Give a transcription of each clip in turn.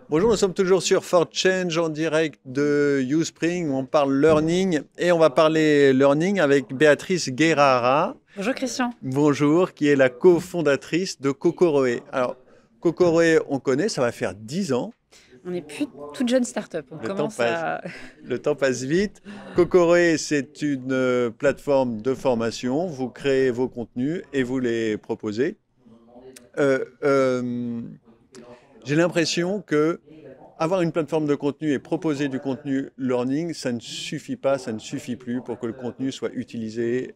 Bonjour, nous sommes toujours sur For Change en direct de Uspring où on parle learning et on va parler learning avec Béatrice Guerrara. Bonjour Christian. Bonjour, qui est la cofondatrice de Kokoroe. Alors, Kokoroe, on connaît, ça va faire 10 ans. On n'est plus toute jeune start-up. On Le temps commence passe, à. le temps passe vite. Kokoroe, c'est une plateforme de formation. Vous créez vos contenus et vous les proposez. Euh, euh, j'ai l'impression que avoir une plateforme de contenu et proposer du contenu learning, ça ne suffit pas, ça ne suffit plus pour que le contenu soit utilisé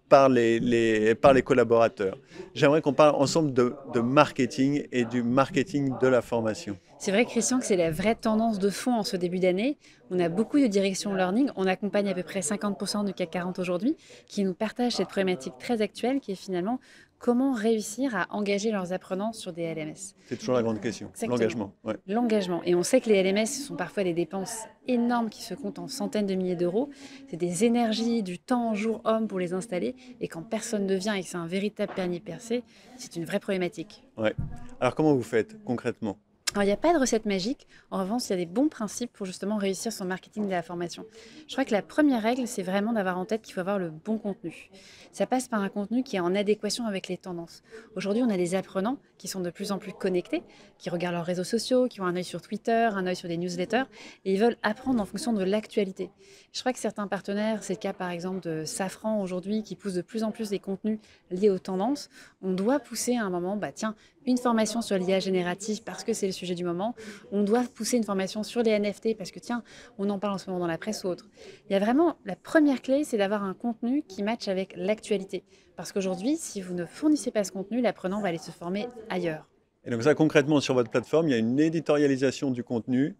par les collaborateurs. J'aimerais qu'on parle ensemble de marketing et du marketing de la formation. C'est vrai, Christian, que c'est la vraie tendance de fond en ce début d'année. On a beaucoup de directions learning. On accompagne à peu près 50% du CAC 40 aujourd'hui qui nous partagent cette problématique très actuelle qui est finalement comment réussir à engager leurs apprenants sur des LMS. C'est toujours la grande question, Exactement. l'engagement. Ouais. L'engagement. Et on sait que les LMS sont parfois des dépenses énormes qui se comptent en centaines de milliers d'euros. C'est des énergies, du temps, jour, homme pour les installer. Et quand personne ne vient et que c'est un véritable permis percé, c'est une vraie problématique. Ouais. Alors comment vous faites concrètement? Alors, il n'y a pas de recette magique. En revanche, il y a des bons principes pour justement réussir son marketing de la formation. Je crois que la première règle, c'est vraiment d'avoir en tête qu'il faut avoir le bon contenu. Ça passe par un contenu qui est en adéquation avec les tendances. Aujourd'hui, on a des apprenants qui sont de plus en plus connectés, qui regardent leurs réseaux sociaux, qui ont un œil sur Twitter, un œil sur des newsletters, et ils veulent apprendre en fonction de l'actualité. Je crois que certains partenaires, c'est le cas par exemple de Safran aujourd'hui, qui pousse de plus en plus des contenus liés aux tendances. On doit pousser à un moment, bah tiens, une formation sur l'IA générative parce que c'est le sujet du moment. On doit pousser une formation sur les NFT parce que tiens, on en parle en ce moment dans la presse ou autre. Il y a vraiment la première clé, c'est d'avoir un contenu qui matche avec l'actualité. Parce qu'aujourd'hui, si vous ne fournissez pas ce contenu, l'apprenant va aller se former ailleurs. Et donc ça, concrètement, sur votre plateforme, il y a une éditorialisation du contenu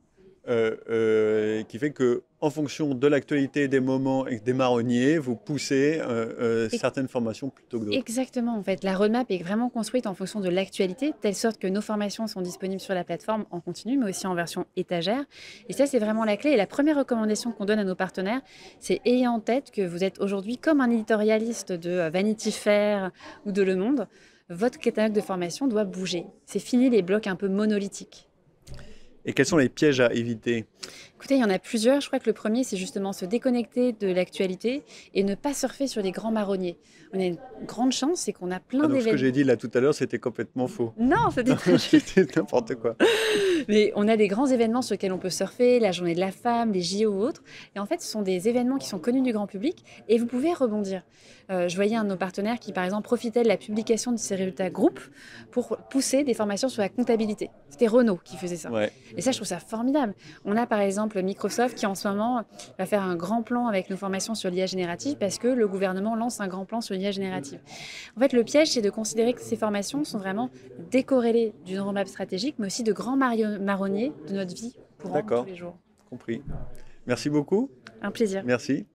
qui fait que, en fonction de l'actualité des moments et des marronniers, vous poussez certaines formations plutôt que d'autres. Exactement, en fait. La roadmap est vraiment construite en fonction de l'actualité, telle sorte que nos formations sont disponibles sur la plateforme en continu, mais aussi en version étagère. Et ça, c'est vraiment la clé. Et la première recommandation qu'on donne à nos partenaires, c'est ayez en tête que vous êtes aujourd'hui comme un éditorialiste de Vanity Fair ou de Le Monde. Votre catalogue de formation doit bouger. C'est fini les blocs un peu monolithiques. Et quels sont les pièges à éviter? Écoutez, il y en a plusieurs. Je crois que le premier, c'est justement se déconnecter de l'actualité et ne pas surfer sur les grands marronniers. On a une grande chance, c'est qu'on a Ah, plein donc ce que d'événements. j'ai dit là tout à l'heure, c'était complètement faux. Non, c'était très juste. C'était n'importe quoi. Mais on a des grands événements sur lesquels on peut surfer, la journée de la femme, les JO ou autres. Et en fait, ce sont des événements qui sont connus du grand public et vous pouvez rebondir. Je voyais un de nos partenaires qui, par exemple, profitait de la publication de ses résultats groupes pour pousser des formations sur la comptabilité. C'était Renault qui faisait ça. Ouais. Et ça, je trouve ça formidable. On a, par exemple, Microsoft qui, en ce moment, va faire un grand plan avec nos formations sur l'IA générative parce que le gouvernement lance un grand plan sur l'IA générative. En fait, le piège, c'est de considérer que ces formations sont vraiment décorrélées d'une roadmap stratégique, mais aussi de grands marronniers de notre vie courante tous D'accord, les jours. compris. Merci beaucoup. Un plaisir. Merci.